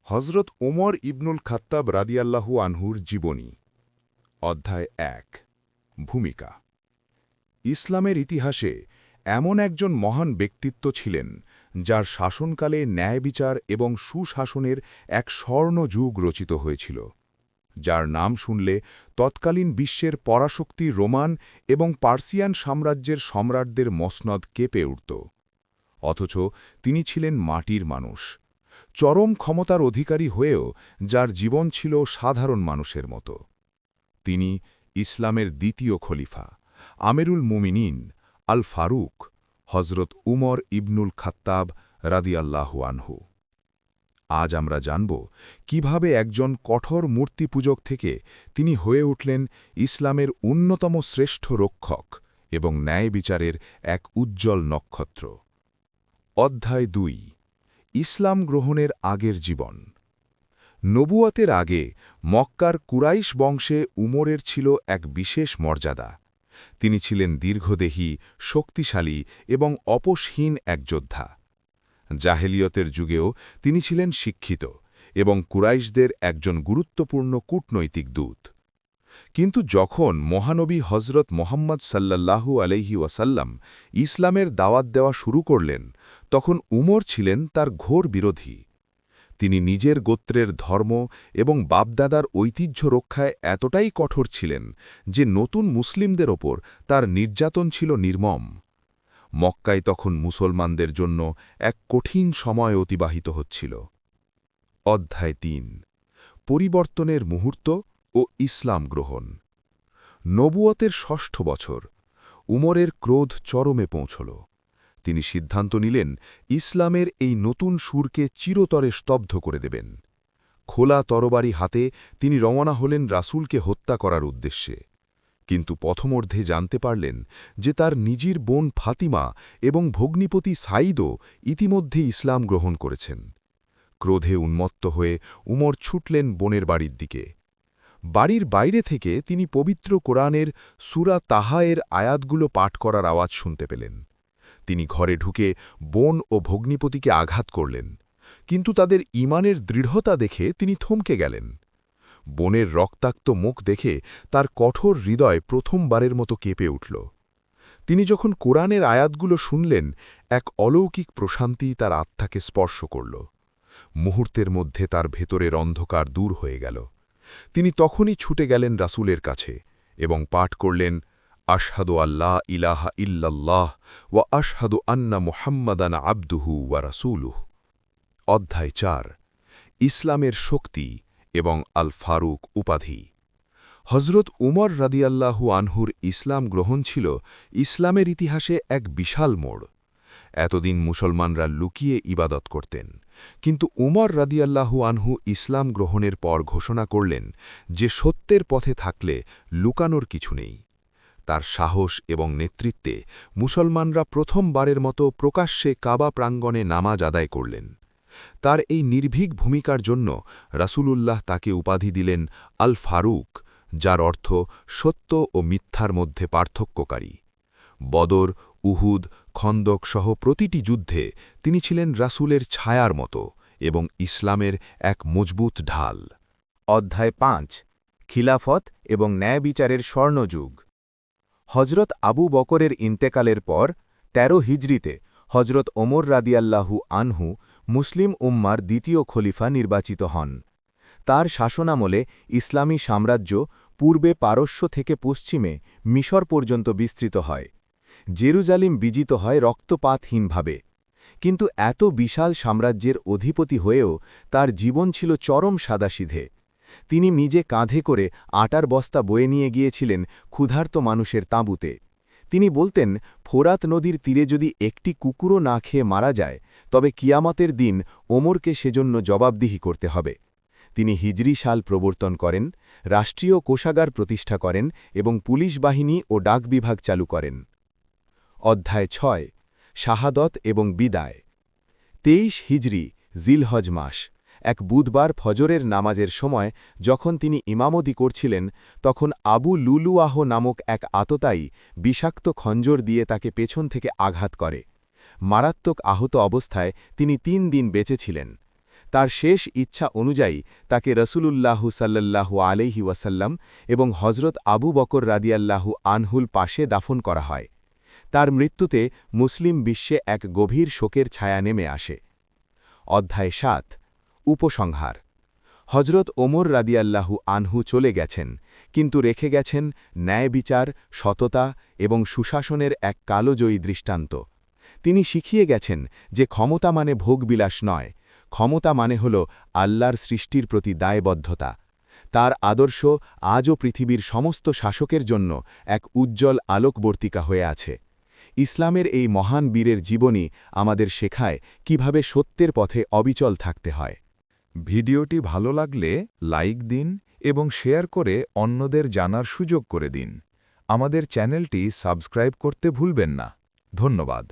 হজরত ওমর ইবনুল খাত্তাব রাদিয়াল্লাহু আনহুর জীবনী অধ্যায় ১ ভূমিকা ইসলামের ইতিহাসে এমন একজন মহান ব্যক্তিত্ব ছিলেন যার শাসনকালে ন্যায়বিচার এবং সুশাসনের এক স্বর্ণযুগ রচিত হয়েছিল, যার নাম শুনলে তৎকালীন বিশ্বের পরাশক্তি রোমান এবং পার্সিয়ান সাম্রাজ্যের সম্রাটদের মসনদ কেঁপে উঠত। অথচ তিনি ছিলেন মাটির মানুষ, চরম ক্ষমতার অধিকারী হয়েও যার জীবন ছিল সাধারণ মানুষের মতো। তিনি ইসলামের দ্বিতীয় খলিফা আমিরুল মুমিনিন আল ফারুক হজরত উমর ইবনুল খাত্তাব রাদিয়াল্লাহু আনহু। আজ আমরা জানব কিভাবে একজন কঠোর মূর্তিপূজক থেকে তিনি হয়ে উঠলেন ইসলামের অন্যতম শ্রেষ্ঠ রক্ষক এবং ন্যায় বিচারের এক উজ্জ্বল নক্ষত্র। অধ্যায় ২ ইসলাম গ্রহণের আগের জীবন। নবুয়তের আগে মক্কার কুরাইশ বংশে উমরের ছিল এক বিশেষ মর্যাদা। তিনি ছিলেন দীর্ঘদেহী, শক্তিশালী এবং অপসহীন এক যোদ্ধা। জাহেলিয়তের যুগেও তিনি ছিলেন শিক্ষিত এবং কুরাইশদের একজন গুরুত্বপূর্ণ কূটনৈতিক দূত। কিন্তু যখন মহানবী হজরত মোহাম্মদ সাল্লাল্লাহু আলাইহি ওয়াসাল্লাম ইসলামের দাওয়াত দেওয়া শুরু করলেন, তখন উমর ছিলেন তার ঘোর বিরোধী। তিনি নিজের গোত্রের ধর্ম এবং বাপদাদার ঐতিহ্য রক্ষায় এতটাই কঠোর ছিলেন যে নতুন মুসলিমদের ওপর তার নির্যাতন ছিল নির্মম। মক্কায় তখন মুসলমানদের জন্য এক কঠিন সময় অতিবাহিত হচ্ছিল। অধ্যায় ৩ পরিবর্তনের মুহূর্ত ও ইসলাম গ্রহণ। নবুয়তের ষষ্ঠ বছর উমরের ক্রোধ চরমে পৌঁছল। তিনি সিদ্ধান্ত নিলেন ইসলামের এই নতুন সুরকে চিরতরে স্তব্ধ করে দেবেন। খোলা তরবারি হাতে তিনি রওনা হলেন রাসূলকে হত্যা করার উদ্দেশ্যে। কিন্তু পথমধ্যে জানতে পারলেন যে তার নিজের বোন ফাতিমা এবং ভগ্নিপতি সাঈদও ইতিমধ্যে ইসলাম গ্রহণ করেছেন। ক্রোধে উন্মত্ত হয়ে উমর ছুটলেন বোনের বাড়ির দিকে। বাড়ির বাইরে থেকে তিনি পবিত্র কোরআনের সূরা তাহা-এর আয়াতগুলো পাঠ করার আওয়াজ শুনতে পেলেন। তিনি ঘরে ঢুকে বোন ও ভগ্নিপতিকে আঘাত করলেন, কিন্তু তাদের ঈমানের দৃঢ়তা দেখে তিনি থমকে গেলেন। বোনের রক্তাক্ত মুখ দেখে তার কঠোর হৃদয় প্রথমবারের মতো কেঁপে উঠল। তিনি যখন কোরআনের আয়াতগুলো শুনলেন, এক অলৌকিক প্রশান্তি তার আত্মাকে স্পর্শ করল। মুহূর্তের মধ্যে তার ভেতরের অন্ধকার দূর হয়ে গেল। তিনি তখনই ছুটে গেলেন রাসূলের কাছে এবং পাঠ করলেন, আশহাদু আল্লা ইলাহা ইল্লাল্লাহ ওয়া আশহাদু আন্না মুহাম্মাদান আবদুহু ওয়া রাসূলুহু। অধ্যায় ৪ ইসলামের শক্তি এবং আল ফারুক উপাধি। হজরত উমর রাদিয়াল্লাহু আনহুর ইসলাম গ্রহণ ছিল ইসলামের ইতিহাসে এক বিশাল মোড়। এতদিন মুসলমানরা লুকিয়ে ইবাদত করতেন, কিন্তু উমর রাদিয়াল্লাহু আনহু ইসলাম গ্রহণের পর ঘোষণা করলেন যে সত্যের পথে থাকলে লুকানোর কিছু নেই। তার সাহস এবং নেতৃত্বে মুসলমানরা প্রথমবারের মতো প্রকাশ্যে কাবা প্রাঙ্গণে নামাজ আদায় করলেন। তার এই নির্ভীক ভূমিকার জন্য রাসূলুল্লাহ তাকে উপাধি দিলেন আল ফারুক, যার অর্থ সত্য ও মিথ্যার মধ্যে পার্থক্যকারী। বদর, উহুদ, খন্দক সহ প্রতিটি যুদ্ধে তিনি ছিলেন রাসূলের ছায়ার মতো এবং ইসলামের এক মজবুত ঢাল। অধ্যায় ৫ খিলাফত এবং ন্যায় বিচারের স্বর্ণযুগ। হজরত আবু বকরের ইন্তেকালের পর ১৩ হিজরিতে হজরত ওমর রাদিয়াল্লাহু আনহু মুসলিম উম্মার দ্বিতীয় খলিফা নির্বাচিত হন। তার শাসনামলে ইসলামী সাম্রাজ্য পূর্বে পারস্য থেকে পশ্চিমে মিশর পর্যন্ত বিস্তৃত হয়। জেরুজালিম বিজিত হয় রক্তপাতহীনভাবে। কিন্তু এত বিশাল সাম্রাজ্যের অধিপতি হয়েও তার জীবন ছিল চরম সাদাসিধে। তিনি নিজে কাঁধে করে আটার বস্তা বয়ে নিয়ে গিয়েছিলেন ক্ষুধার্ত মানুষের তাঁবুতে। তিনি বলতেন, ফোরাত নদীর তীরে যদি একটি কুকুরও না খেয়ে মারা যায়, তবে কিয়ামতের দিন ওমরকে সেজন্য জবাবদিহি করতে হবে। তিনি হিজরি সাল প্রবর্তন করেন, রাষ্ট্রীয় কোষাগার প্রতিষ্ঠা করেন এবং পুলিশ বাহিনী ও ডাক বিভাগ চালু করেন। অধ্যায় ৬ শাহাদত এবং বিদায়। ২৩ হিজরি জিলহজ মাস এক বুধবার ফজরের নামাজের সময় যখন তিনি ইমামতি করছিলেন, তখন আবু লুলুয়াহ নামক এক আততায়ী বিষাক্ত খঞ্জর দিয়ে তাকে পেছন থেকে আঘাত করে। মারাত্মক আহত অবস্থায় তিনি ৩ দিন বেঁচে ছিলেন। তার শেষ ইচ্ছা অনুযায়ী তাকে রসুলুল্লাহু সাল্লাল্লাহু আলাইহি ওয়াসাল্লাম এবং হজরত আবু বকর রাদিয়াল্লাহু আনহুল পাশে দাফন করা হয়। তার মৃত্যুতে মুসলিম বিশ্বে এক গভীর শোকের ছায়া নেমে আসে। অধ্যায় ৭ উপসংহার হজরত ওমর রাদিয়াল্লাহু আনহু চলে গেছেন, কিন্তু রেখে গেছেন ন্যায় বিচার, সততা এবং সুশাসনের এক কালোজয়ী দৃষ্টান্ত। তিনি শিখিয়ে গেছেন যে ক্ষমতা মানে ভোগবিলাস নয়, ক্ষমতা মানে হল আল্লাহর সৃষ্টির প্রতি দায়বদ্ধতা। তার আদর্শ আজও পৃথিবীর সমস্ত শাসকের জন্য এক উজ্জ্বল আলোকবর্তিকা হয়ে আছে। ইসলামের এই মহান বীরের জীবনী আমাদের শেখায় কিভাবে সত্যের পথে অবিচল থাকতে হয়। ভিডিওটি ভালো লাগলে লাইক দিন এবং শেয়ার করে অন্যদের জানার সুযোগ করে দিন। আমাদের চ্যানেলটি সাবস্ক্রাইব করতে ভুলবেন না। ধন্যবাদ।